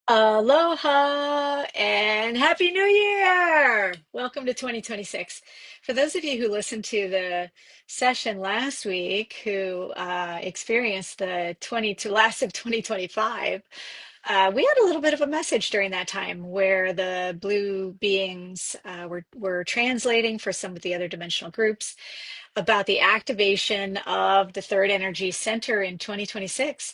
Aloha and Happy New Year! Welcome to 2026. For those of you who listened to the session last week who experienced the 22 last of 2025, we had a little bit of a message during that time where the blue beings were translating for some of the other dimensional groups about the activation of the third energy center in 2026.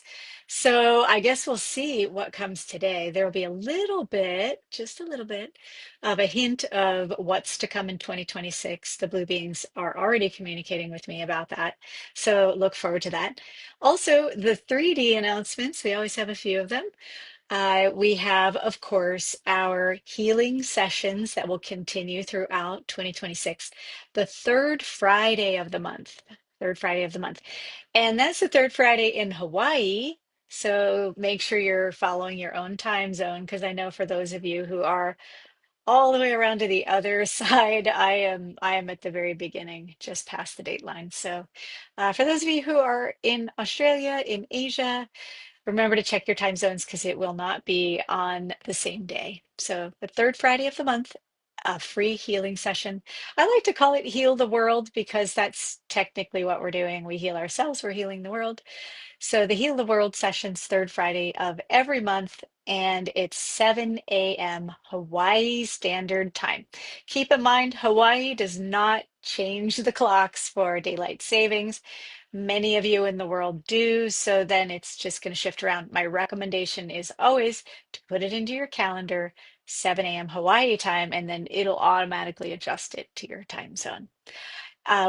So I guess we'll see what comes today. There will be a little bit, just a little bit, of a hint of what's to come in 2026. The blue beings are already communicating with me about that. So look forward to that. Also, the 3D announcements, we always have a few of them. We have, of course, our healing sessions that will continue throughout 2026, the third Friday of the month, third Friday of the month. And that's the third Friday in Hawaii. So make sure you're following your own time zone, because I know for those of you who are all the way around to the other side, I am at the very beginning, just past the date line. So for those of you who are in Australia, in Asia, remember to check your time zones because it will not be on the same day. So the third Friday of the month, a free healing session. I like to call it Heal the World because that's technically what we're doing. We heal ourselves, we're healing the world. So the Heal the World session's third Friday of every month, and it's 7 a.m. Hawaii Standard Time. Keep in mind, Hawaii does not change the clocks for daylight savings. Many of you in the world do, so then it's just going to shift around. My recommendation is always to put it into your calendar, 7 a.m. Hawaii time, and then it'll automatically adjust it to your time zone.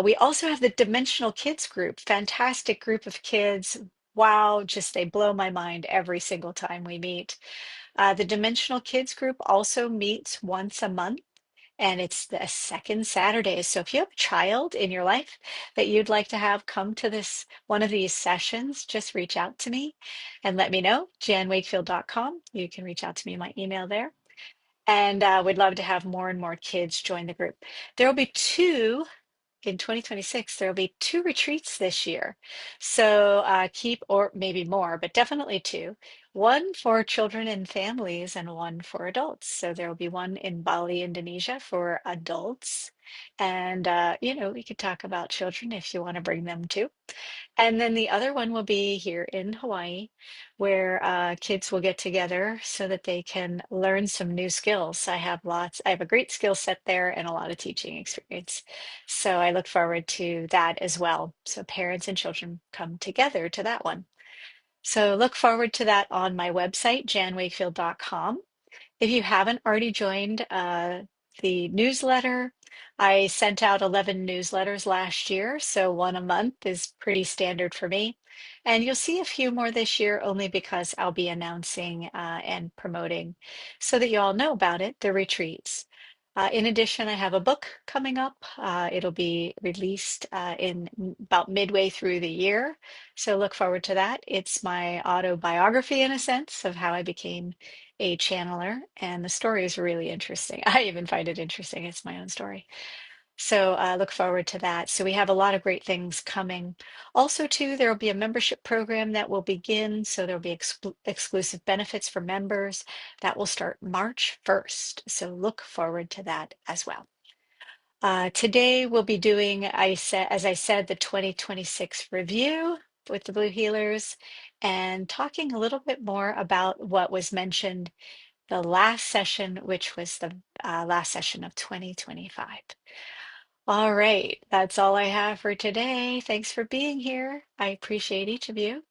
We also have the Dimensional Kids group, fantastic group of kids. Wow, just they blow my mind every single time we meet. The Dimensional Kids group also meets once a month, and it's the second Saturday. So if you have a child in your life that you'd like to have come to this one of these sessions, just reach out to me and let me know. janwakefield.com. You can reach out to me, my email there. And we'd love to have more and more kids join the group. There will be two in 2026, there'll be two retreats this year. So keep, or maybe more, but definitely two. One for children and families, and one for adults. So there will be one in Bali, Indonesia for adults. And, we could talk about children if you want to bring them too. And then the other one will be here in Hawaii, where kids will get together so that they can learn some new skills. I have a great skill set there and a lot of teaching experience. So I look forward to that as well. So parents and children come together to that one. So look forward to that on my website, janwakefield.com. If you haven't already joined the newsletter, I sent out 11 newsletters last year, so one a month is pretty standard for me. And you'll see a few more this year only because I'll be announcing and promoting so that you all know about it, the retreats. In addition, I have a book coming up. It'll be released about midway through the year. So look forward to that. It's my autobiography, in a sense, of how I became a channeler, and the story is really interesting. I even find it interesting. It's my own story. So look forward to that. So we have a lot of great things coming. Also, too, there will be a membership program that will begin. So there will be exclusive benefits for members that will start March 1st. So look forward to that as well. Today we'll be doing, as I said, the 2026 review with the Blue Healers and talking a little bit more about what was mentioned the last session, which was the last session of 2025. All right, that's all I have for today. Thanks for being here. I appreciate each of you.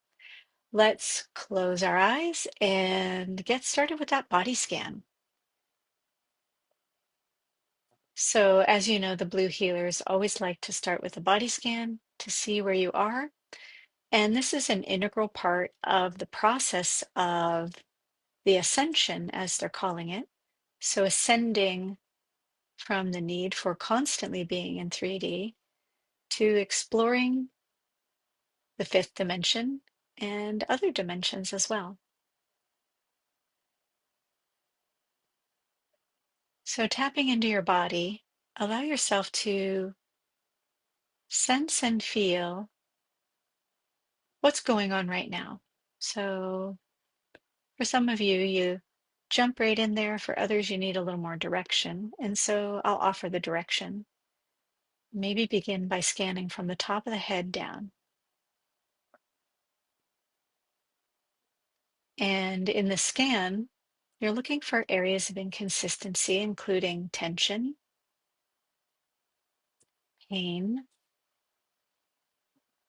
Let's close our eyes and get started with that body scan. So, as you know, the Blue Healers always like to start with a body scan to see where you are. And this is an integral part of the process of the ascension, as they're calling it. So, ascending from the need for constantly being in 3D to exploring the fifth dimension and other dimensions as well. So, tapping into your body, allow yourself to sense and feel what's going on right now. So, for some of you, you jump right in there. For others, you need a little more direction. And so I'll offer the direction. Maybe begin by scanning from the top of the head down. And in the scan, you're looking for areas of inconsistency, including tension, pain,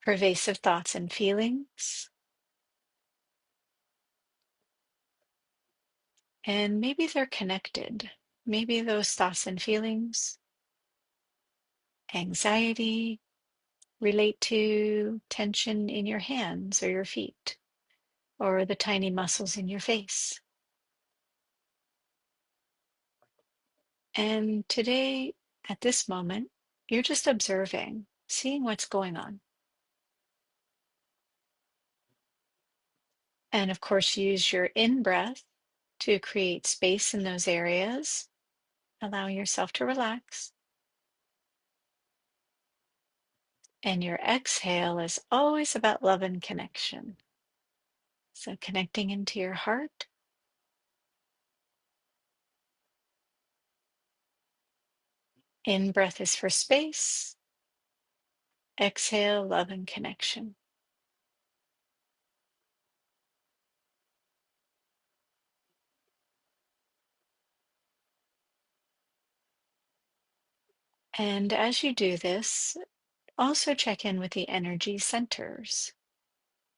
pervasive thoughts and feelings, and maybe they're connected. Maybe those thoughts and feelings, anxiety, relate to tension in your hands or your feet, or the tiny muscles in your face. And today, at this moment, you're just observing, seeing what's going on. And of course, use your in breath to create space in those areas, allowing yourself to relax. And your exhale is always about love and connection. So connecting into your heart. In breath is for space. Exhale, love and connection. And as you do this, also check in with the energy centers.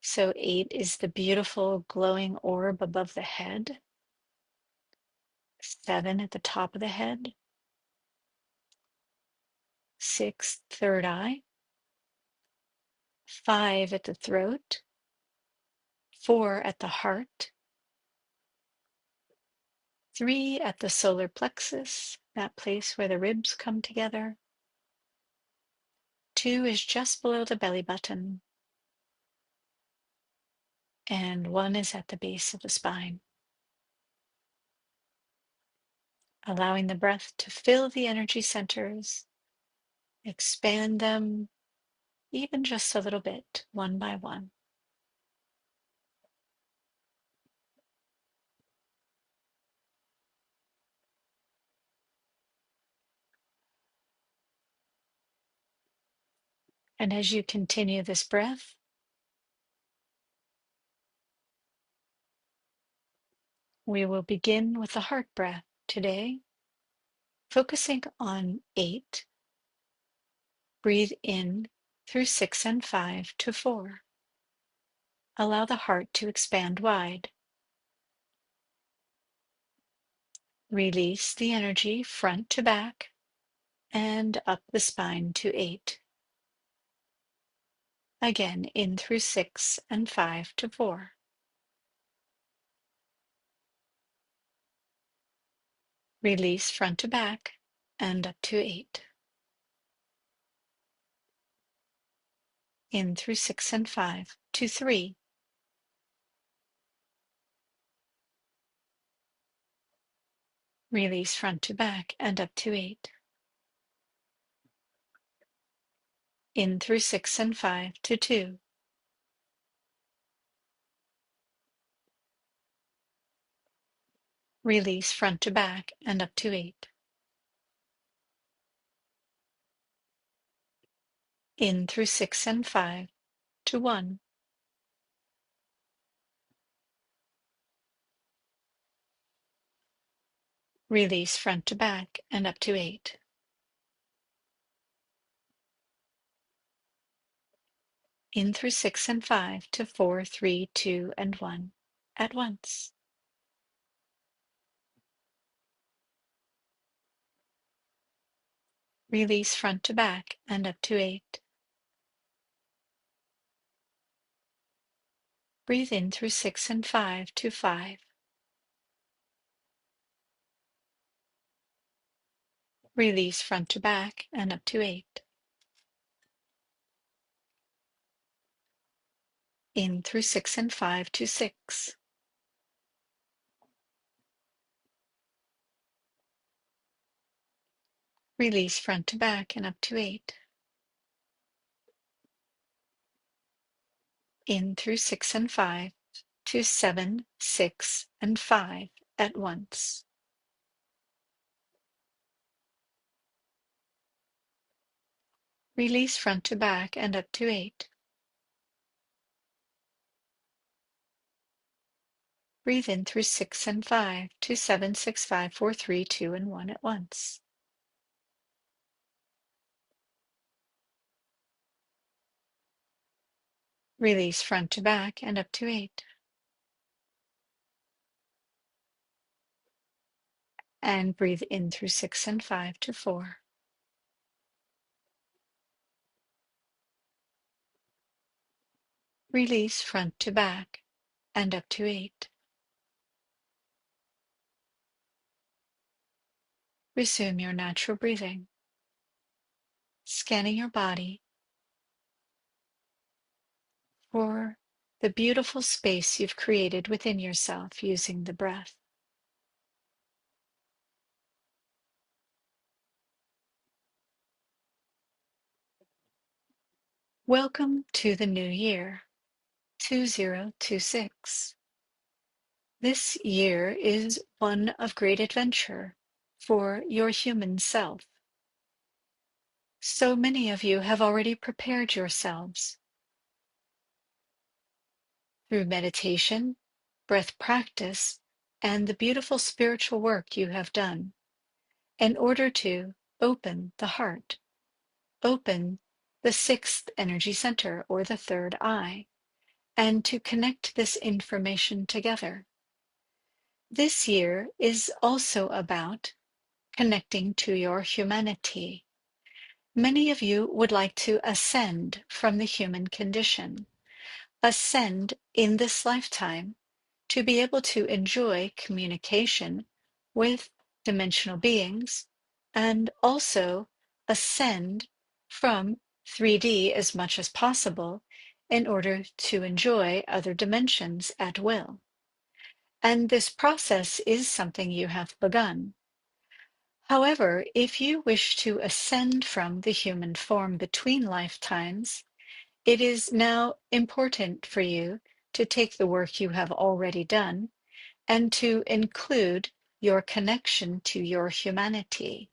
So 8 is the beautiful glowing orb above the head. 7 at the top of the head. 6, third eye. 5 at the throat. 4 at the heart. 3 at the solar plexus, that place where the ribs come together. 2 is just below the belly button. And 1 is at the base of the spine. Allowing the breath to fill the energy centers, expand them even just a little bit, one by one. And as you continue this breath, we will begin with the heart breath today, focusing on 8. Breathe in through 6 and 5 to 4. Allow the heart to expand wide. Release the energy front to back and up the spine to 8. Again, in through 6 and 5 to 4. Release front to back and up to 8. In through 6 and 5 to 3. Release front to back and up to 8. In through 6 and 5 to 2. Release front to back and up to 8. In through 6 and 5 to 1. Release front to back and up to 8. In through 6 and 5 to 4, 3, 2, and 1 at once. Release front to back and up to 8. Breathe in through 6 and 5 to 5. Release front to back and up to 8. In through 6 and 5 to 6. Release front to back and up to 8. In through 6 and 5 to 7, 6, and 5 at once. Release front to back and up to 8. Breathe in through 6 and 5 to 7, 6, 5, 4, 3, 2, and 1 at once. Release front to back and up to 8. And breathe in through 6 and 5 to 4. Release front to back and up to 8. Resume your natural breathing, scanning your body for the beautiful space you've created within yourself using the breath. Welcome to the new year, 2026. This year is one of great adventure for your human self. So many of you have already prepared yourselves through meditation, breath practice, and the beautiful spiritual work you have done in order to open the heart, open the sixth energy center or the third eye, and to connect this information together. This year is also about connecting to your humanity. Many of you would like to ascend from the human condition, ascend in this lifetime to be able to enjoy communication with dimensional beings and also ascend from 3D as much as possible in order to enjoy other dimensions at will. And this process is something you have begun. However, if you wish to ascend from the human form between lifetimes, it is now important for you to take the work you have already done and to include your connection to your humanity.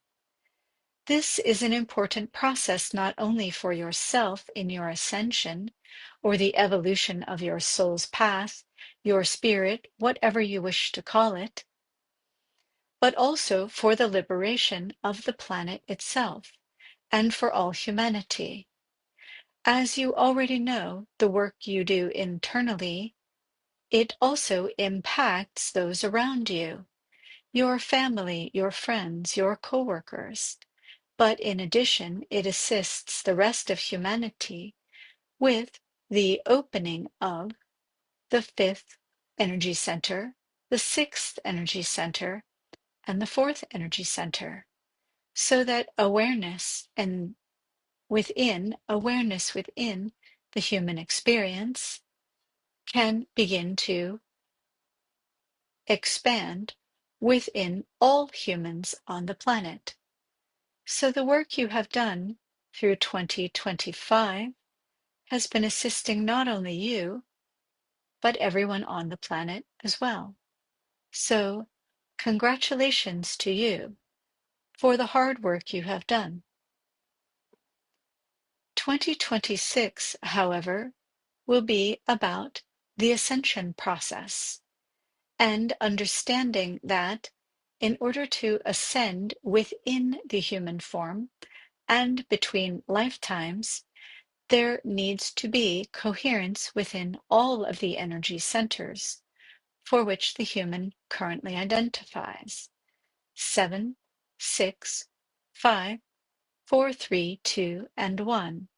This is an important process not only for yourself in your ascension or the evolution of your soul's path, your spirit, whatever you wish to call it, but also for the liberation of the planet itself and for all humanity. As you already know, the work you do internally, it also impacts those around you, your family, your friends, your coworkers. But in addition, it assists the rest of humanity with the opening of the fifth energy center, the sixth energy center, and the fourth energy center, so that awareness within the human experience can begin to expand within all humans on the planet. So the work you have done through 2025 has been assisting not only you, but everyone on the planet as well. So congratulations to you for the hard work you have done. 2026, however, will be about the ascension process and understanding that in order to ascend within the human form and between lifetimes, there needs to be coherence within all of the energy centers for which the human currently identifies. 7, 6, 5, 4, 3, 2, and 1,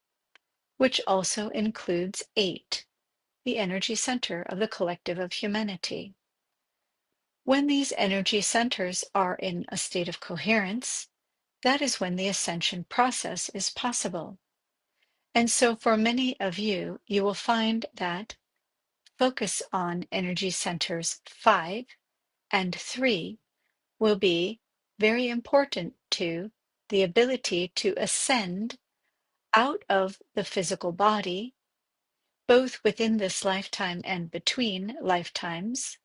which also includes 8, the energy center of the collective of humanity. When these energy centers are in a state of coherence, that is when the ascension process is possible. And so for many of you, you will find that focus on energy centers 5 and 3 will be very important to the ability to ascend out of the physical body, both within this lifetime and between lifetimes,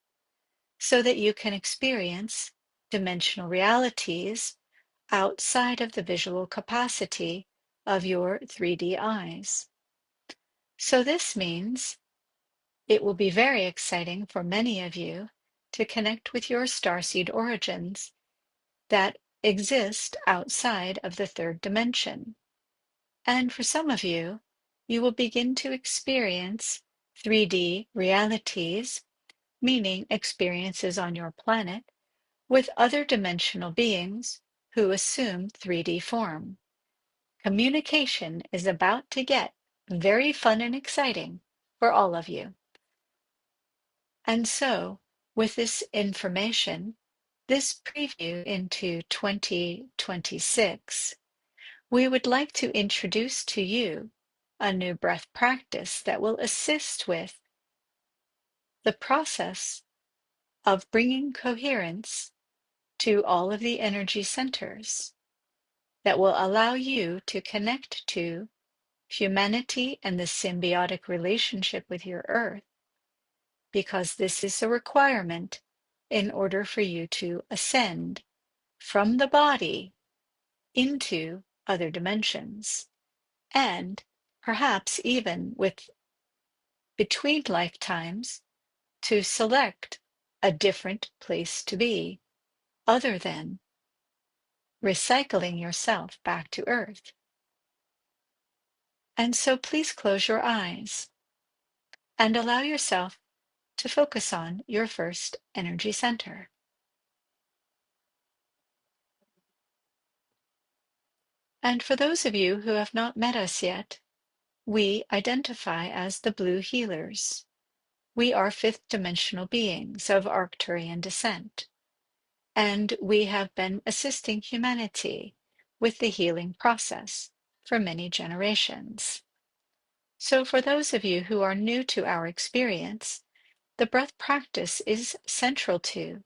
so that you can experience dimensional realities outside of the visual capacity of your 3D eyes. So this means it will be very exciting for many of you to connect with your starseed origins that exist outside of the third dimension. And for some of you, you will begin to experience 3D realities, meaning experiences on your planet, with other dimensional beings who assume 3D form. Communication is about to get very fun and exciting for all of you. And so, with this information, this preview into 2026, we would like to introduce to you a new breath practice that will assist with the process of bringing coherence to all of the energy centers that will allow you to connect to humanity and the symbiotic relationship with your earth, because this is a requirement in order for you to ascend from the body into other dimensions, and perhaps even with between lifetimes to select a different place to be other than recycling yourself back to earth. And so please close your eyes and allow yourself to focus on your first energy center. And for those of you who have not met us yet, we identify as the Blue Healers. We are fifth dimensional beings of Arcturian descent, and we have been assisting humanity with the healing process for many generations. So for those of you who are new to our experience, the breath practice is central to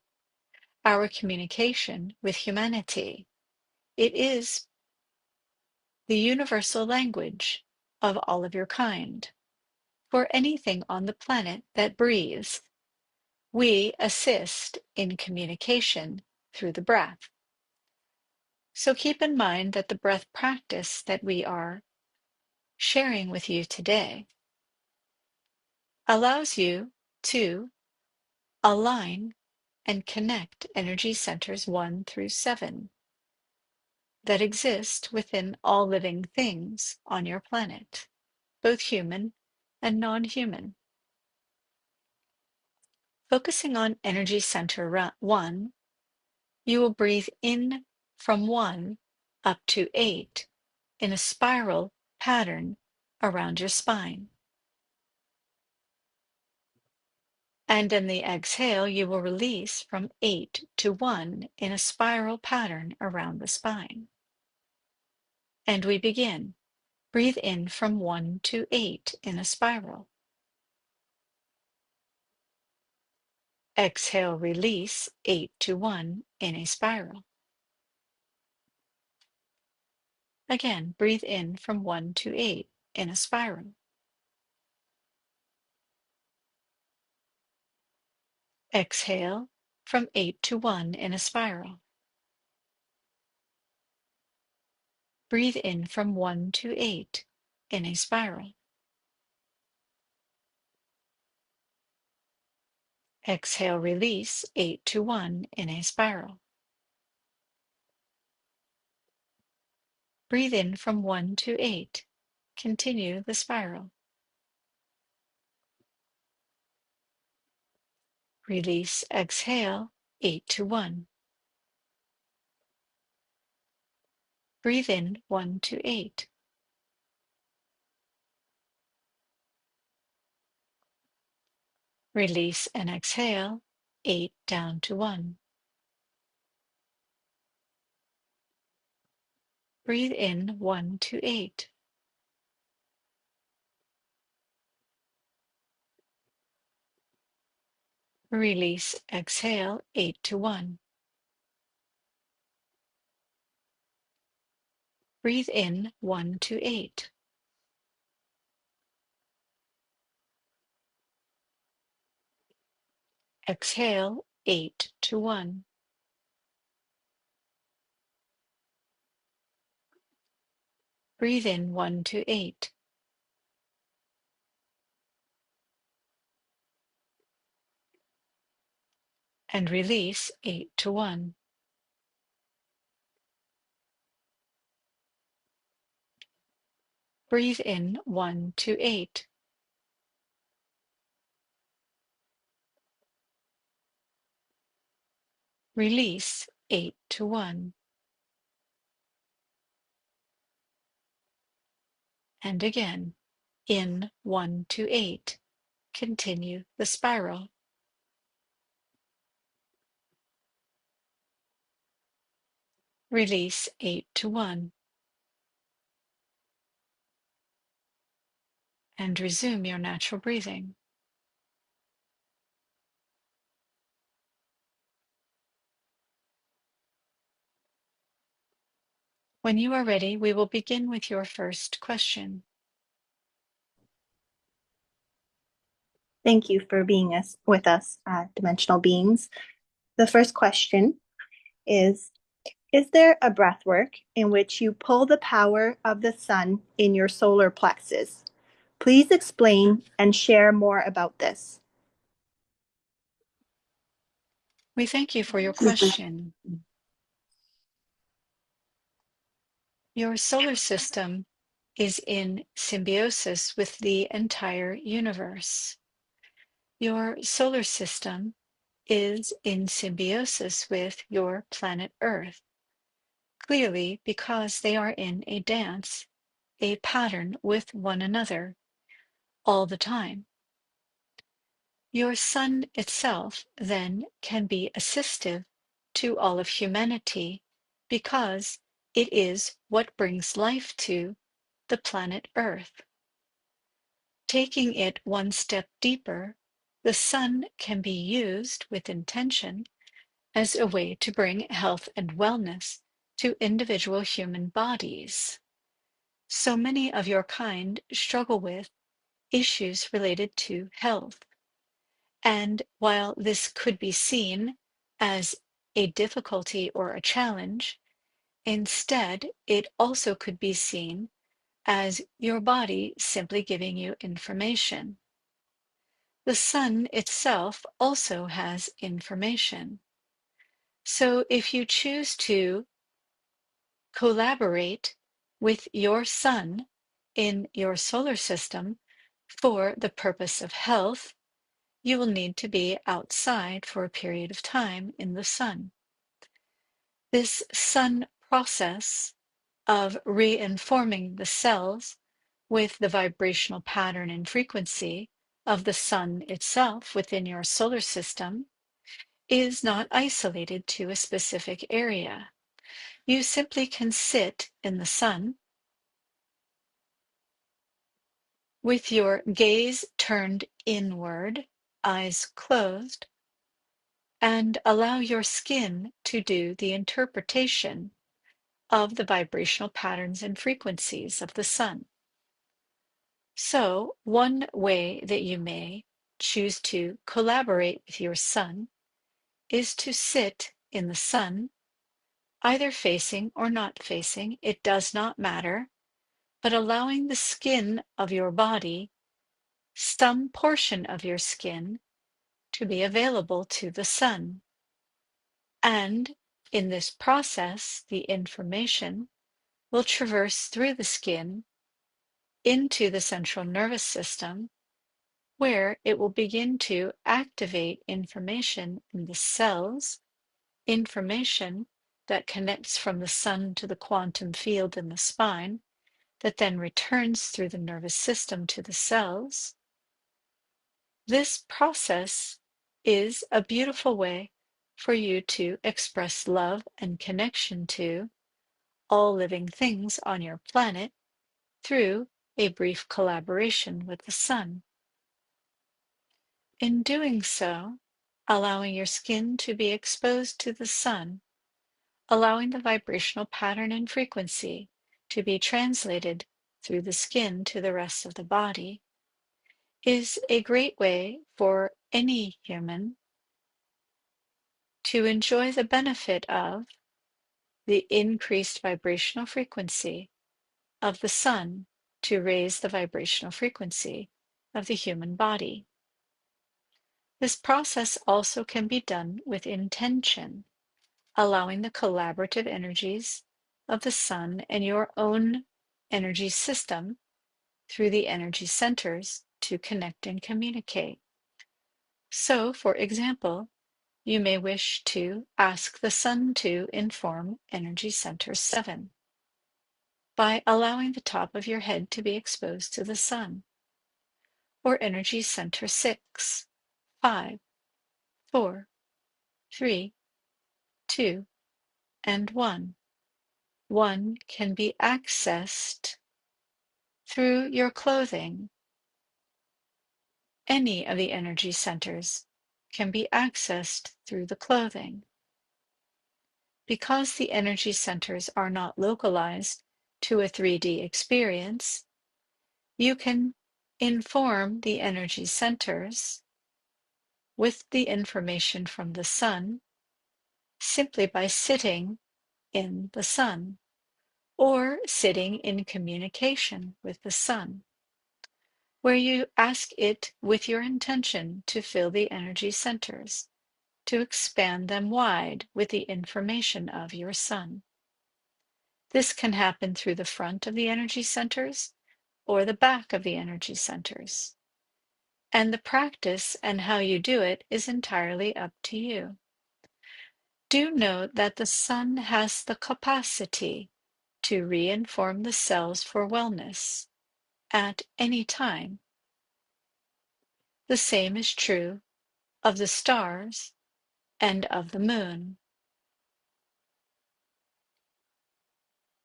our communication with humanity. It is the universal language of all of your kind. For anything on the planet that breathes, we assist in communication through the breath. So keep in mind that the breath practice that we are sharing with you today allows you to align and connect energy centers 1 through 7 that exist within all living things on your planet, both human and non-human. Focusing on energy center 1, you will breathe in from 1 up to 8 in a spiral pattern around your spine. And in the exhale, you will release from 8 to 1 in a spiral pattern around the spine. And we begin. Breathe in from 1 to 8 in a spiral. Exhale, release 8 to 1 in a spiral. Again, breathe in from 1 to 8 in a spiral. Exhale from 8 to 1 in a spiral. Breathe in from 1 to 8 in a spiral. Exhale, release 8 to 1 in a spiral. Breathe in from 1 to 8. Continue the spiral. Release, exhale, 8 to 1. Breathe in 1 to 8. Release and exhale, 8 down to 1. Breathe in 1 to 8. Release, exhale, 8 to 1. Breathe in 1 to 8. Exhale, 8 to 1. Breathe in 1 to 8. And release 8 to 1. Breathe in 1 to 8. Release 8 to 1. And again, in 1 to 8. Continue the spiral. Release 8 to 1. And resume your natural breathing. When you are ready, we will begin with your first question. Thank you for being with us, dimensional beings. The first question is there a breath work in which you pull the power of the sun in your solar plexus? Please explain and share more about this. We thank you for your question. Your solar system is in symbiosis with the entire universe. Your solar system is in symbiosis with your planet Earth, clearly because they are in a dance, a pattern with one another all the time. Your sun itself then can be assistive to all of humanity because it is what brings life to the planet Earth. Taking it one step deeper, the sun can be used with intention as a way to bring health and wellness to individual human bodies. So many of your kind struggle with issues related to health. And while this could be seen as a difficulty or a challenge, instead, it also could be seen as your body simply giving you information. The sun itself also has information. So if you choose to collaborate with your sun in your solar system for the purpose of health, you will need to be outside for a period of time in the sun. This sun process of reinforming the cells with the vibrational pattern and frequency of the sun itself within your solar system is not isolated to a specific area. You simply can sit in the sun with your gaze turned inward, eyes closed, and allow your skin to do the interpretation of the vibrational patterns and frequencies of the sun. So, one way that you may choose to collaborate with your sun is to sit in the sun, either facing or not facing, it does not matter, but allowing the skin of your body, some portion of your skin, to be available to the sun. And in this process, the information will traverse through the skin into the central nervous system, where it will begin to activate information in the cells, information that connects from the sun to the quantum field in the spine, that then returns through the nervous system to the cells. This process is a beautiful way for you to express love and connection to all living things on your planet through a brief collaboration with the sun. In doing so, allowing your skin to be exposed to the sun, allowing the vibrational pattern and frequency to be translated through the skin to the rest of the body, is a great way for any human to enjoy the benefit of the increased vibrational frequency of the sun to raise the vibrational frequency of the human body. This process also can be done with intention, allowing the collaborative energies of the sun and your own energy system through the energy centers to connect and communicate. So, for example, you may wish to ask the sun to inform Energy Center 7 by allowing the top of your head to be exposed to the sun, or Energy Center 6, 5, 4, 3, 2, and 1. One can be accessed through your clothing. Any of the energy centers can be accessed through the clothing. Because the energy centers are not localized to a 3D experience, you can inform the energy centers with the information from the sun simply by sitting in the sun or sitting in communication with the sun, where you ask it with your intention to fill the energy centers, to expand them wide with the information of your sun. This can happen through the front of the energy centers or the back of the energy centers. And the practice and how you do it is entirely up to you. Do note that the sun has the capacity to reinform the cells for wellness at any time. The same is true of the stars and of the moon.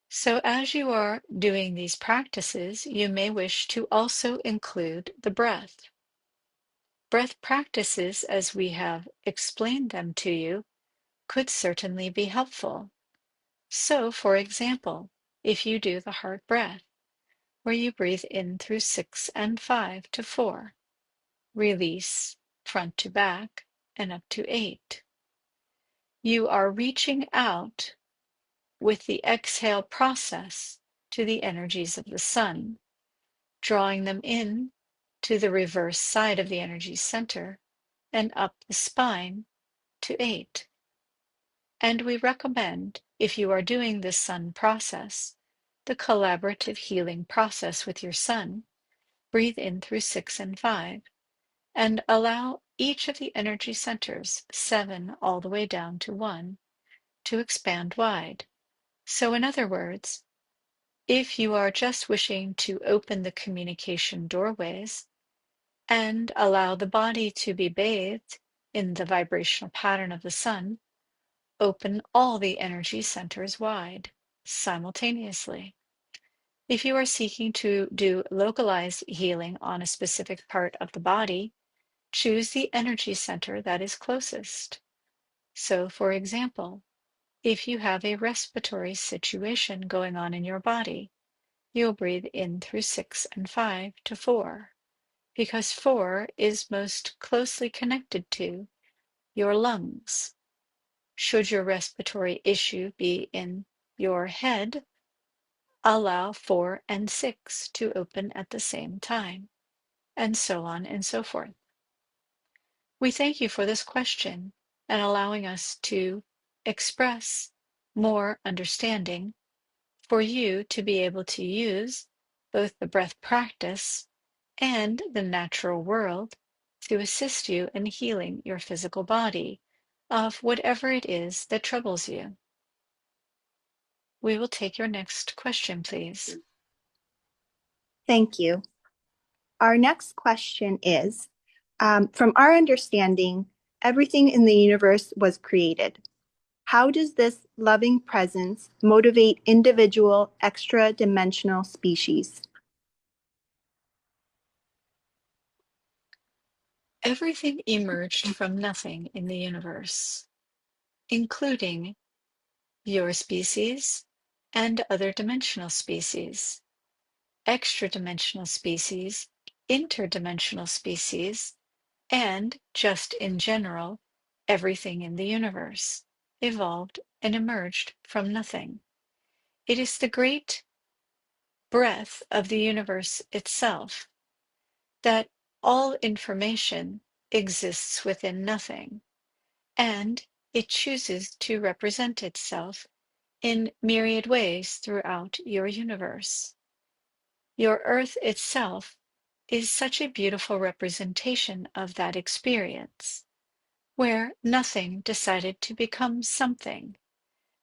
So as you are doing these practices, you may wish to also include the breath. Breath practices, as we have explained them to you, could certainly be helpful. So, for example, if you do the heart breath, where you breathe in through 6 and 5 to 4, release front to back and up to 8. You are reaching out with the exhale process to the energies of the sun, drawing them in to the reverse side of the energy center and up the spine to 8. And we recommend, if you are doing this sun process, the collaborative healing process with your sun, breathe in through 6 and 5, and allow each of the energy centers, 7 all the way down to 1, to expand wide. So in other words, if you are just wishing to open the communication doorways and allow the body to be bathed in the vibrational pattern of the sun, open all the energy centers wide simultaneously. If you are seeking to do localized healing on a specific part of the body, choose the energy center that is closest. So, for example, if you have a respiratory situation going on in your body, you'll breathe in through 6 and 5 to 4, because 4 is most closely connected to your lungs. Should your respiratory issue be in your head, allow 4 and 6 to open at the same time, and so on and so forth. We thank you for this question and allowing us to express more understanding for you to be able to use both the breath practice and the natural world to assist you in healing your physical body of whatever it is that troubles you. We will take your next question, please. Thank you. Our next question is, from our understanding, everything in the universe was created. How does this loving presence motivate individual extra-dimensional species? Everything emerged from nothing in the universe, including your species and other dimensional species, extra-dimensional species, interdimensional species, and, just in general, Everything in the universe evolved and emerged from nothing. It is the great breath of the universe itself that all information exists within nothing, and it chooses to represent itself in myriad ways throughout your universe. Your Earth itself is such a beautiful representation of that experience, where nothing decided to become something,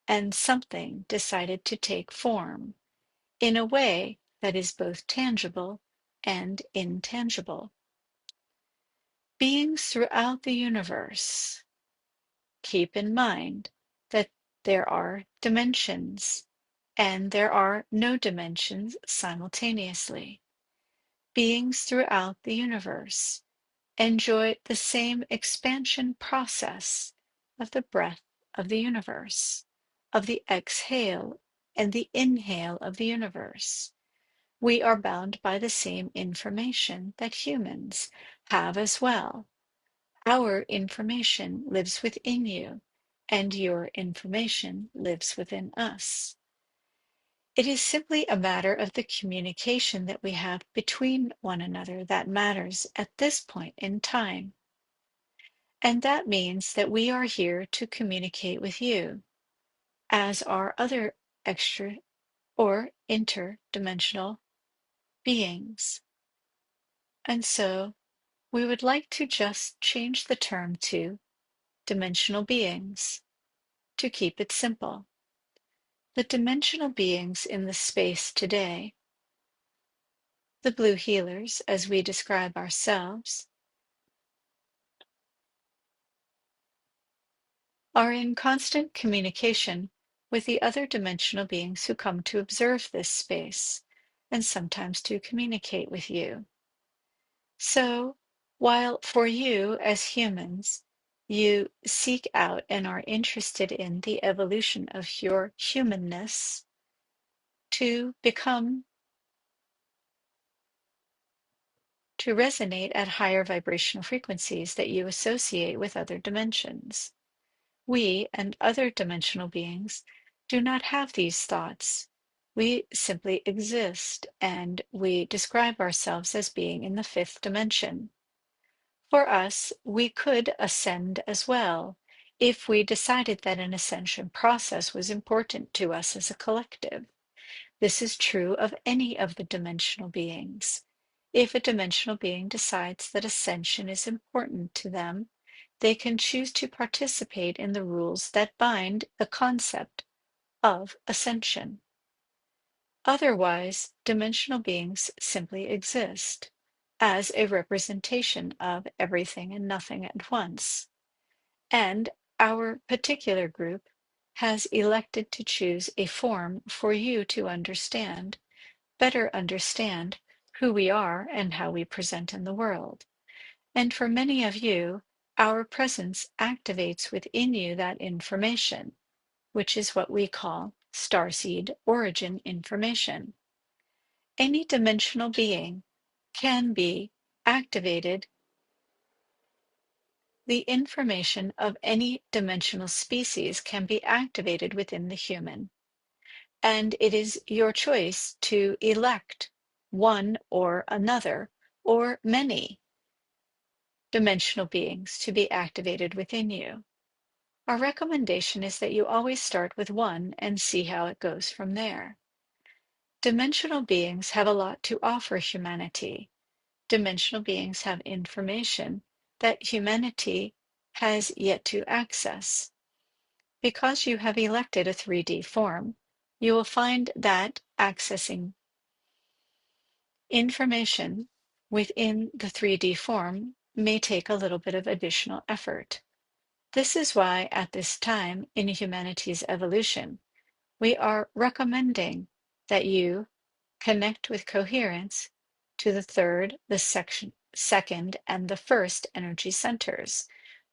and something decided to take form in a way that is both tangible and intangible. Beings throughout the universe, keep in mind that there are dimensions, and there are no dimensions simultaneously. Beings throughout the universe enjoy the same expansion process of the breath of the universe, of the exhale and the inhale of the universe. We are bound by the same information that humans have as well. Our information lives within you, and your information lives within us. It is simply a matter of the communication that we have between one another that matters at this point in time. And that means that we are here to communicate with you, as are other extra or interdimensional beings. And so we would like to just change the term to dimensional beings to keep it simple. The dimensional beings in the space today, the blue healers as we describe ourselves, are in constant communication with the other dimensional beings who come to observe this space and sometimes to communicate with you. So, while for you as humans, you seek out and are interested in the evolution of your humanness to become, to resonate at higher vibrational frequencies that you associate with other dimensions. We and other dimensional beings do not have these thoughts. We simply exist, and we describe ourselves as being in the fifth dimension. For us, we could ascend as well if we decided that an ascension process was important to us as a collective. This is true of any of the dimensional beings. If a dimensional being decides that ascension is important to them, they can choose to participate in the rules that bind the concept of ascension. Otherwise, dimensional beings simply exist as a representation of everything and nothing at once. And our particular group has elected to choose a form for you to understand, better understand who we are and how we present in the world. And for many of you, our presence activates within you that information, which is what we call starseed origin information. Any dimensional being can be activated. The information of any dimensional species can be activated within the human, and it is your choice to elect one or another or many dimensional beings to be activated within you. Our recommendation is that you always start with one and see how it goes from there. Dimensional beings have a lot to offer humanity. Dimensional beings have information that humanity has yet to access. Because you have elected a 3D form, you will find that accessing information within the 3D form may take a little bit of additional effort. This is why, at this time in humanity's evolution, we are recommending that you connect with coherence to the third, the second, and the first energy centers,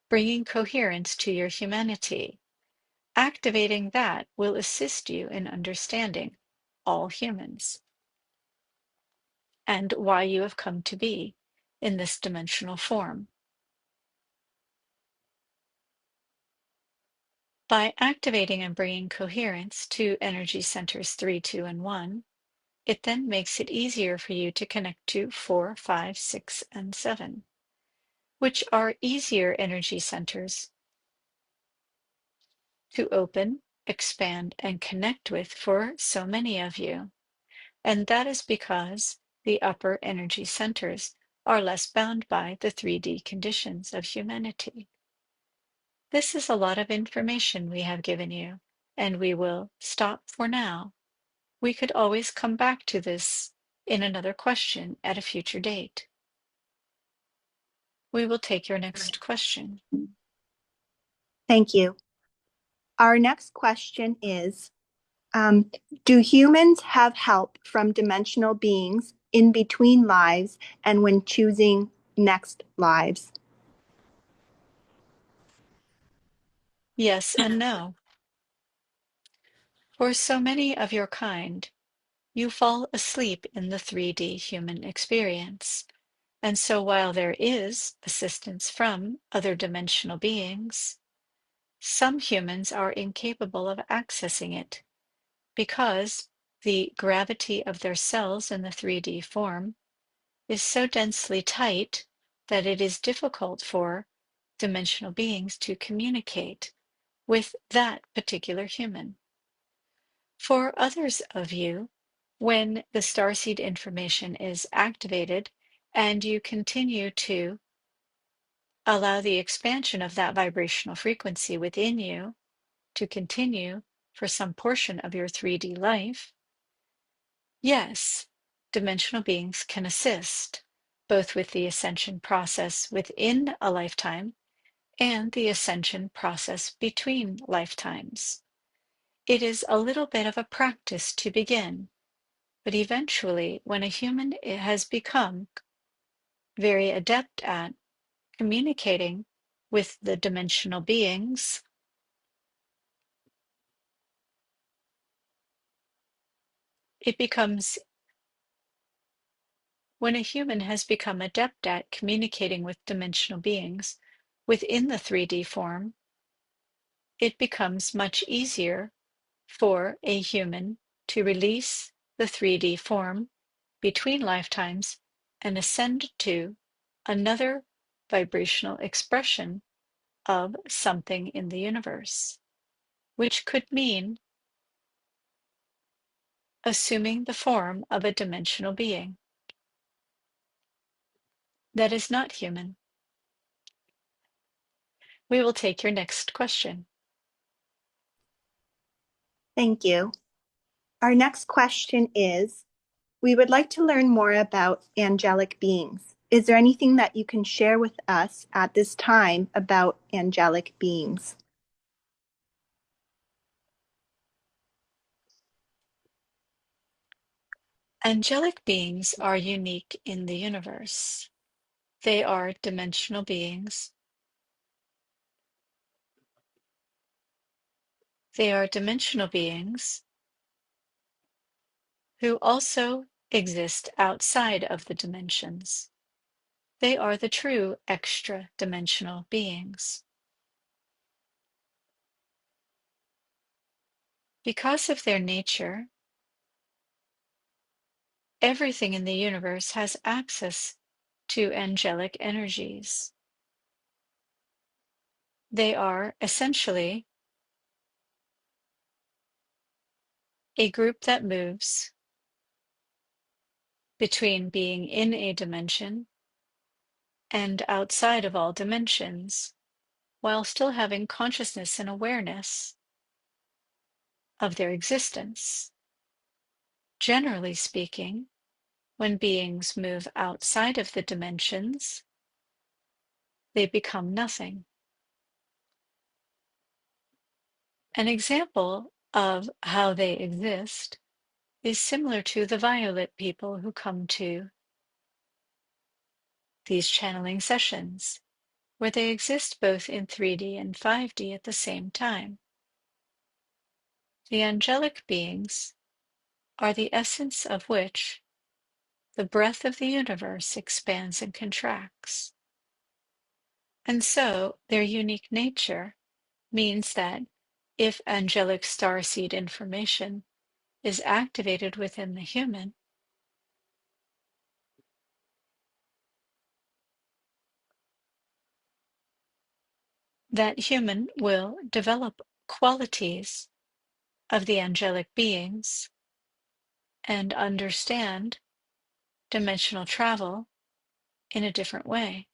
bringing coherence to your humanity. Activating that will assist you in understanding all humans and why you have come to be in this dimensional form. By activating and bringing coherence to energy centers 3, 2, and 1, it then makes it easier for you to connect to 4, 5, 6, and 7, which are easier energy centers to open, expand, and connect with for so many of you. And that is because the upper energy centers are less bound by the 3D conditions of humanity. This is a lot of information we have given you, and we will stop for now. We could always come back to this in another question at a future date. We will take your next question. Thank you. Our next question is, do humans have help from dimensional beings in between lives and when choosing next lives? Yes and no. For so many of your kind, you fall asleep in the 3D human experience. And so while there is assistance from other dimensional beings, some humans are incapable of accessing it because the gravity of their cells in the 3D form is so densely tight that it is difficult for dimensional beings to communicate with that particular human. For others of you, when the starseed information is activated and you continue to allow the expansion of that vibrational frequency within you to continue for some portion of your 3D life, yes, dimensional beings can assist both with the ascension process within a lifetime and the ascension process between lifetimes. It is a little bit of a practice to begin, but eventually, when a human has become very adept at communicating with the dimensional beings, it becomes when a human has become adept at communicating with dimensional beings within the 3D form, it becomes much easier for a human to release the 3D form between lifetimes and ascend to another vibrational expression of something in the universe, which could mean assuming the form of a dimensional being that is not human. We will take your next question. Thank you. Our next question is, we would like to learn more about angelic beings. Is there anything that you can share with us at this time about angelic beings? Angelic beings are unique in the universe. They are dimensional beings. They are dimensional beings who also exist outside of the dimensions. They are the true extra-dimensional beings. Because of their nature, everything in the universe has access to angelic energies. They are essentially a group that moves between being in a dimension and outside of all dimensions, while still having consciousness and awareness of their existence. Generally speaking, when beings move outside of the dimensions, they become nothing. An example of how they exist is similar to the violet people who come to these channeling sessions, where they exist both in 3D and 5D at the same time. The angelic beings are the essence of which the breath of the universe expands and contracts. And so their unique nature means that if angelic starseed information is activated within the human, that human will develop qualities of the angelic beings and understand dimensional travel in a different way.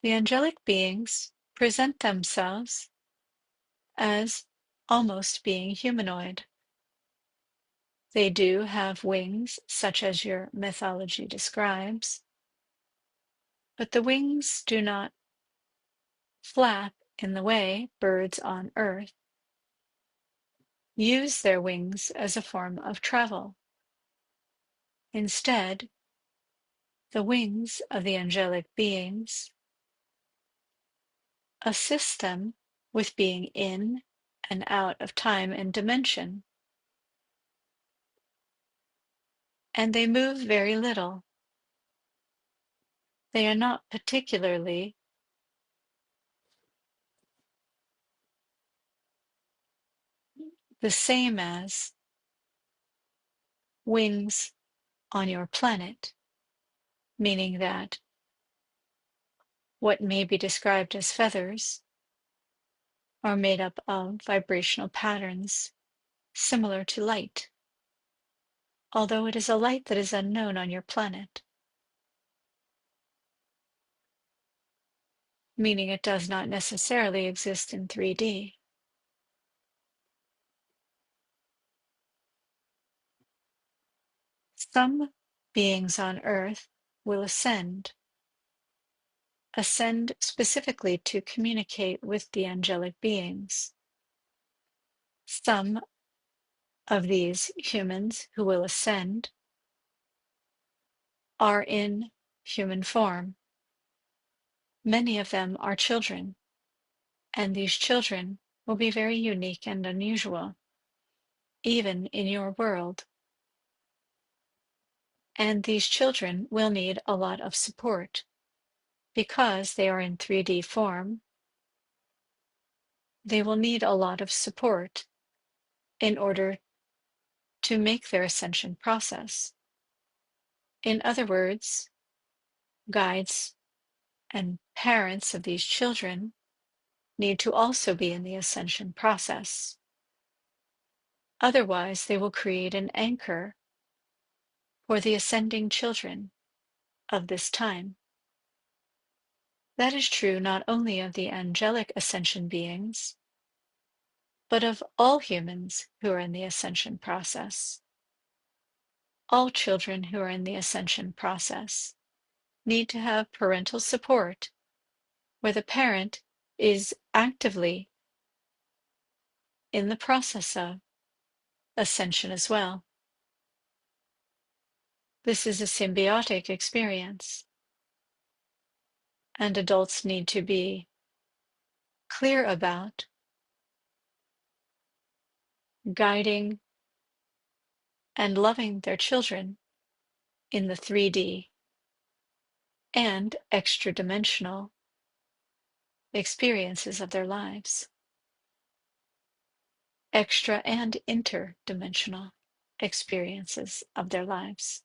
The angelic beings present themselves as almost being humanoid. They do have wings, such as your mythology describes, but the wings do not flap in the way birds on earth use their wings as a form of travel. Instead, the wings of the angelic beings assist them with being in and out of time and dimension, and they move very little. They are not particularly the same as wings on your planet, meaning that what may be described as feathers are made up of vibrational patterns similar to light, although it is a light that is unknown on your planet, meaning it does not necessarily exist in 3D. Some beings on Earth will ascend specifically to communicate with the angelic beings. Some of these humans who will ascend are in human form. Many of them are children, and these children will be very unique and unusual, even in your world. And these children will need a lot of support because they are in 3D form. They will need a lot of support in order to make their ascension process. In other words, guides and parents of these children need to also be in the ascension process. Otherwise, they will create an anchor for the ascending children of this time. That is true not only of the angelic ascension beings, but of all humans who are in the ascension process. All children who are in the ascension process need to have parental support where the parent is actively in the process of ascension as well. This is a symbiotic experience, and adults need to be clear about guiding and loving their children in the 3D and extra dimensional experiences of their lives, extra and interdimensional experiences of their lives.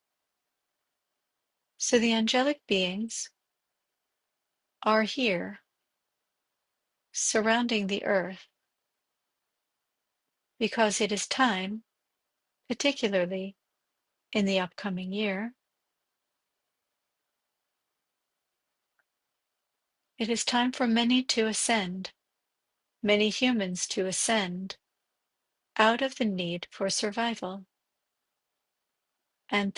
So the angelic beings are here surrounding the earth because it is time, particularly in the upcoming year, it is time for many to ascend, many humans to ascend out of the need for survival. And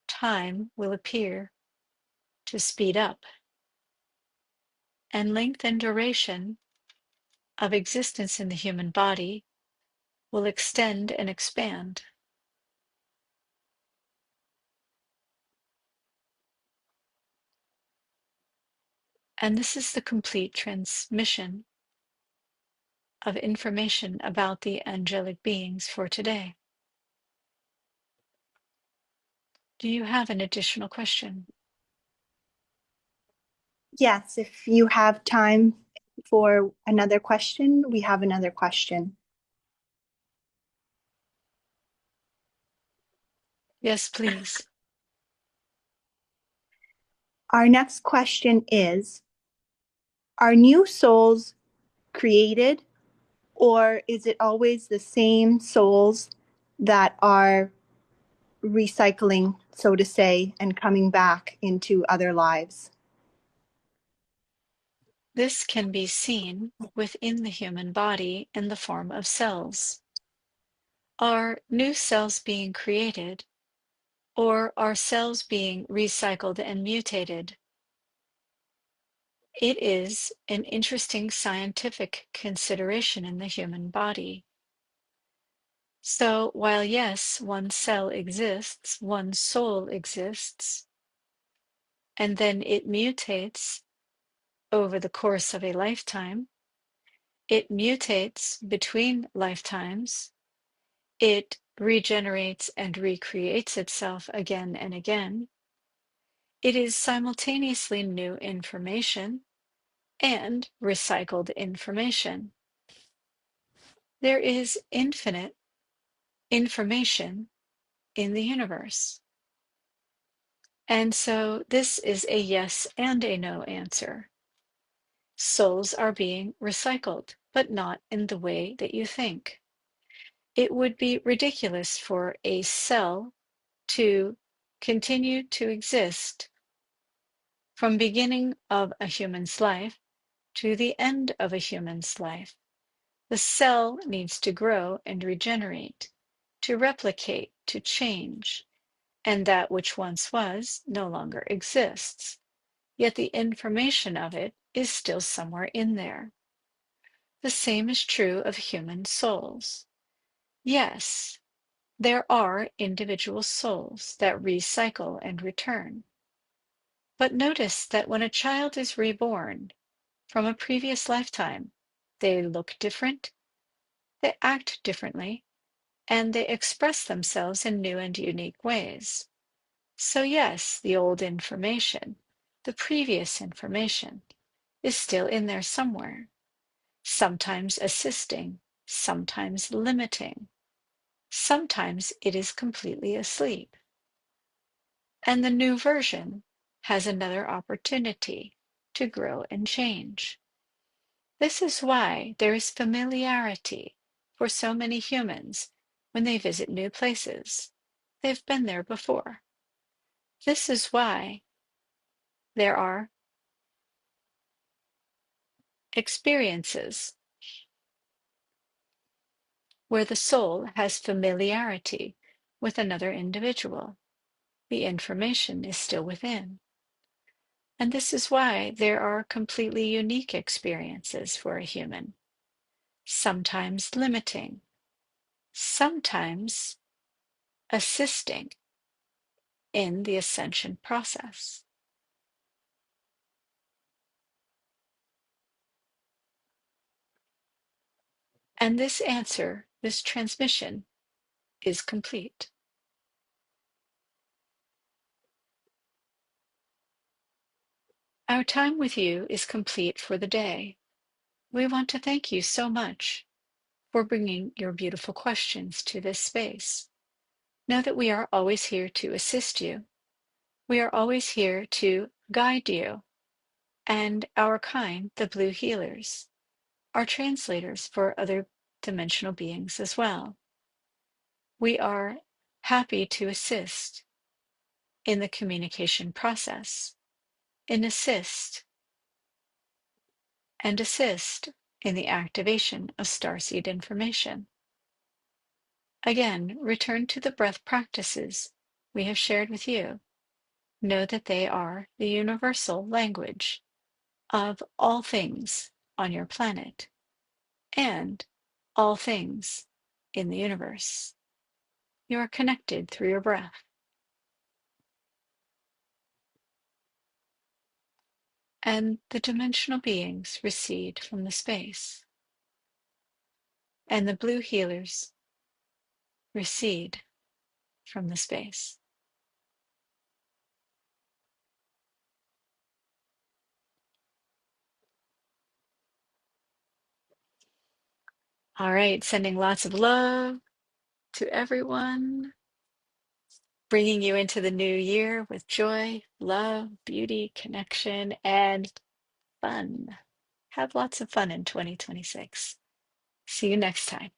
time will appear to speed up, and length and duration of existence in the human body will extend and expand. And this is the complete transmission of information about the angelic beings for today. Do you have an additional question? Yes, if you have time for another question, we have another question. Yes, please. Our next question is, are new souls created, or is it always the same souls that are recycling, so to say, and coming back into other lives? This can be seen within the human body in the form of cells. Are new cells being created, or are cells being recycled and mutated? It is an interesting scientific consideration in the human body. So, while yes, one cell exists, one soul exists, and then it mutates over the course of a lifetime, it mutates between lifetimes, it regenerates and recreates itself again and again. It is simultaneously new information and recycled information. There is infinite information in the universe. And so this is a yes and a no answer. Souls are being recycled, but not in the way that you think. It would be ridiculous for a cell to continue to exist from beginning of a human's life to the end of a human's life. The cell needs to grow and regenerate, to replicate, to change, and that which once was no longer exists. Yet the information of it is still somewhere in there. The same is true of human souls. Yes, there are individual souls that recycle and return. But notice that when a child is reborn from a previous lifetime, they look different, they act differently, and they express themselves in new and unique ways. So, yes, the old information, the previous information, is still in there somewhere, sometimes assisting, sometimes limiting, sometimes it is completely asleep. And the new version has another opportunity to grow and change. This is why there is familiarity for so many humans when they visit new places. They've been there before. This is why there are experiences where the soul has familiarity with another individual. The information is still within. And this is why there are completely unique experiences for a human, sometimes limiting, sometimes assisting in the ascension process. And this answer, this transmission, is complete. Our time with you is complete for the day. We want to thank you so much for bringing your beautiful questions to this space. Know that we are always here to assist you. We are always here to guide you. And our kind, the blue healers, are translators for other dimensional beings as well. We are happy to assist in the communication process, in assist and assist in the activation of starseed information. Again, return to the breath practices we have shared with you. Know that they are the universal language of all things on your planet and all things in the universe. You are connected through your breath. And the dimensional beings recede from the space. And the blue healers recede from the space. All right, sending lots of love to everyone, bringing you into the new year with joy, love, beauty, connection, and fun. Have lots of fun in 2026. See you next time.